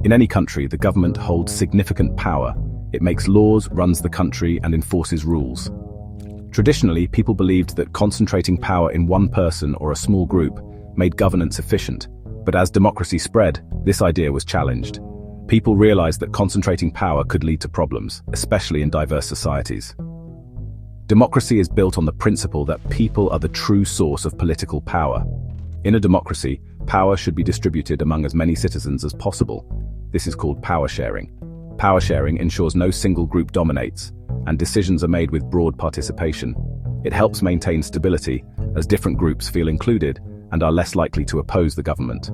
In any country, the government holds significant power. It makes laws, runs the country, and enforces rules. Traditionally, people believed that concentrating power in one person or a small group made governance efficient. But as democracy spread, this idea was challenged. People realized that concentrating power could lead to problems, especially in diverse societies. Democracy is built on the principle that people are the true source of political power. In a democracy, power should be distributed among as many citizens as possible. This is called power sharing. Power sharing ensures no single group dominates, and decisions are made with broad participation. It helps maintain stability, as different groups feel included and are less likely to oppose the government.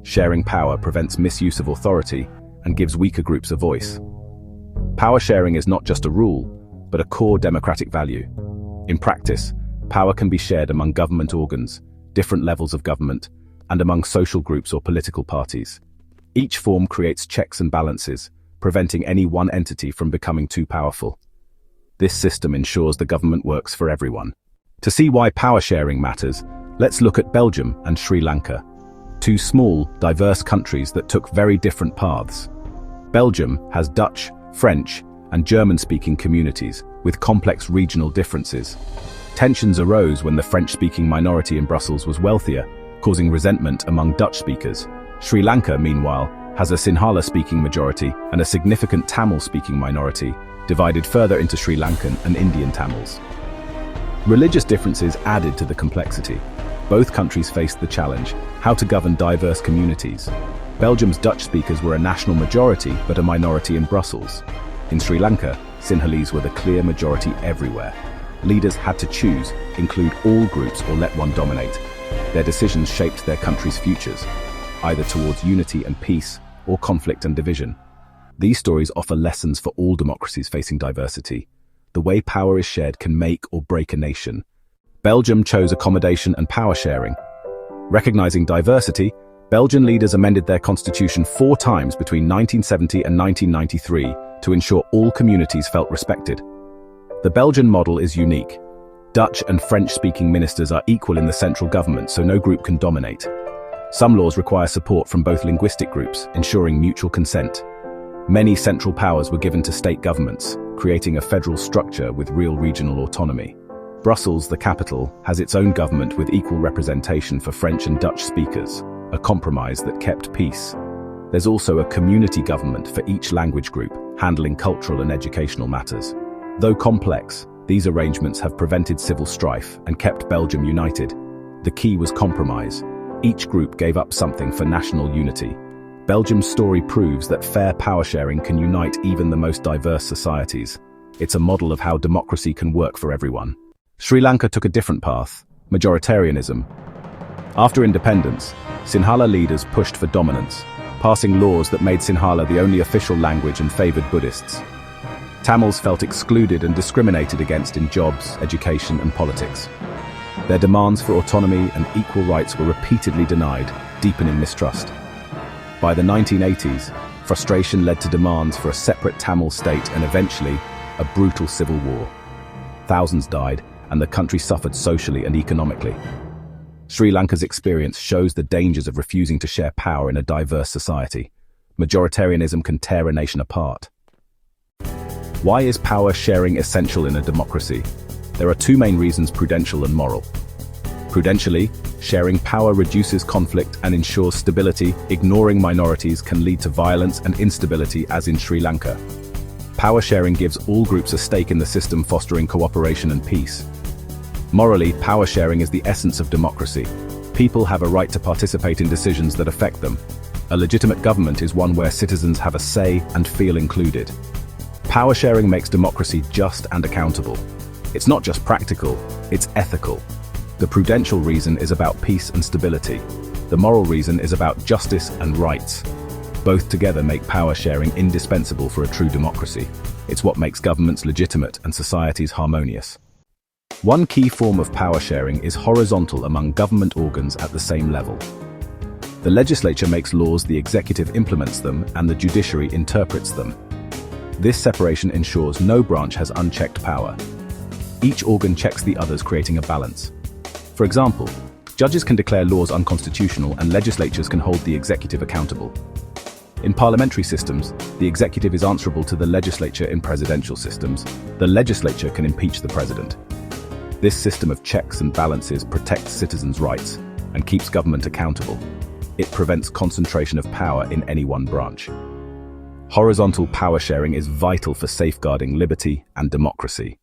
Sharing power prevents misuse of authority and gives weaker groups a voice. Power sharing is not just a rule, but a core democratic value. In practice, power can be shared among government organs, different levels of government, and among social groups or political parties. Each form creates checks and balances, preventing any one entity from becoming too powerful. This system ensures the government works for everyone. To see why power sharing matters, let's look at Belgium and Sri Lanka, two small, diverse countries that took very different paths. Belgium has Dutch, French, and German-speaking communities, with complex regional differences. Tensions arose when the French-speaking minority in Brussels was wealthier, causing resentment among Dutch speakers. Sri Lanka, meanwhile, has a Sinhala-speaking majority and a significant Tamil-speaking minority, divided further into Sri Lankan and Indian Tamils. Religious differences added to the complexity. Both countries faced the challenge: how to govern diverse communities. Belgium's Dutch speakers were a national majority, but a minority in Brussels. In Sri Lanka, Sinhalese were the clear majority everywhere. Leaders had to choose, include all groups or let one dominate. Their decisions shaped their country's futures, either towards unity and peace or conflict and division. These stories offer lessons for all democracies facing diversity. The way power is shared can make or break a nation. Belgium chose accommodation and power sharing. Recognizing diversity, Belgian leaders amended their constitution 4 times between 1970 and 1993 to ensure all communities felt respected. The Belgian model is unique. Dutch and French-speaking ministers are equal in the central government, so no group can dominate. Some laws require support from both linguistic groups, ensuring mutual consent. Many central powers were given to state governments, creating a federal structure with real regional autonomy. Brussels, the capital, has its own government with equal representation for French and Dutch speakers, a compromise that kept peace. There's also a community government for each language group, handling cultural and educational matters. Though complex, these arrangements have prevented civil strife and kept Belgium united. The key was compromise. Each group gave up something for national unity. Belgium's story proves that fair power sharing can unite even the most diverse societies. It's a model of how democracy can work for everyone. Sri Lanka took a different path: majoritarianism. After independence, Sinhala leaders pushed for dominance, passing laws that made Sinhala the only official language and favored Buddhists. Tamils felt excluded and discriminated against in jobs, education, and politics. Their demands for autonomy and equal rights were repeatedly denied, deepening mistrust. By the 1980s, frustration led to demands for a separate Tamil state and eventually, a brutal civil war. Thousands died, and the country suffered socially and economically. Sri Lanka's experience shows the dangers of refusing to share power in a diverse society. Majoritarianism can tear a nation apart. Why is power sharing essential in a democracy? There are 2 main reasons: prudential and moral. Prudentially, sharing power reduces conflict and ensures stability. Ignoring minorities can lead to violence and instability, as in Sri Lanka. Power sharing gives all groups a stake in the system, fostering cooperation and peace. Morally, power sharing is the essence of democracy. People have a right to participate in decisions that affect them. A legitimate government is one where citizens have a say and feel included. Power sharing makes democracy just and accountable. It's not just practical, it's ethical. The prudential reason is about peace and stability. The moral reason is about justice and rights. Both together make power sharing indispensable for a true democracy. It's what makes governments legitimate and societies harmonious. One key form of power sharing is horizontal among government organs at the same level. The legislature makes laws, the executive implements them, and the judiciary interprets them. This separation ensures no branch has unchecked power. Each organ checks the others, creating a balance. For example, judges can declare laws unconstitutional and legislatures can hold the executive accountable. In parliamentary systems, the executive is answerable to the legislature. In presidential systems, the legislature can impeach the president. This system of checks and balances protects citizens' rights and keeps government accountable. It prevents concentration of power in any one branch. Horizontal power sharing is vital for safeguarding liberty and democracy.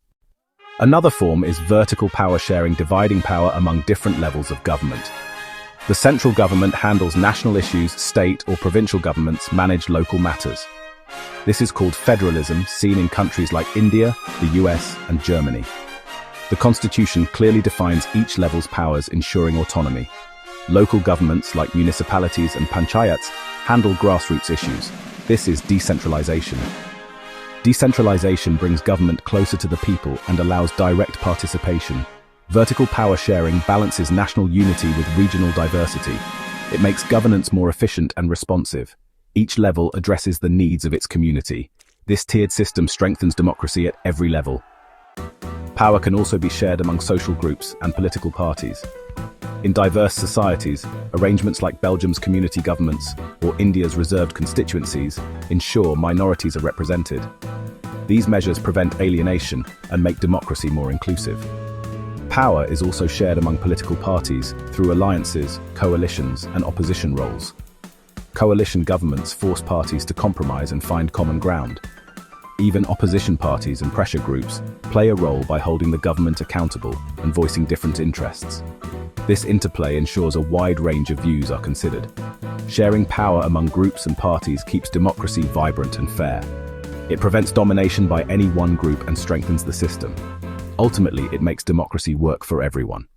Another form is vertical power sharing, dividing power among different levels of government. The central government handles national issues, state or provincial governments manage local matters. This is called federalism, seen in countries like India, the US, and Germany. The constitution clearly defines each level's powers, ensuring autonomy. Local governments, like municipalities and panchayats, handle grassroots issues. This is decentralization. Decentralization brings government closer to the people and allows direct participation. Vertical power sharing balances national unity with regional diversity. It makes governance more efficient and responsive. Each level addresses the needs of its community. This tiered system strengthens democracy at every level. Power can also be shared among social groups and political parties. In diverse societies, arrangements like Belgium's community governments or India's reserved constituencies ensure minorities are represented. These measures prevent alienation and make democracy more inclusive. Power is also shared among political parties through alliances, coalitions, and opposition roles. Coalition governments force parties to compromise and find common ground. Even opposition parties and pressure groups play a role by holding the government accountable and voicing different interests. This interplay ensures a wide range of views are considered. Sharing power among groups and parties keeps democracy vibrant and fair. It prevents domination by any one group and strengthens the system. Ultimately, it makes democracy work for everyone.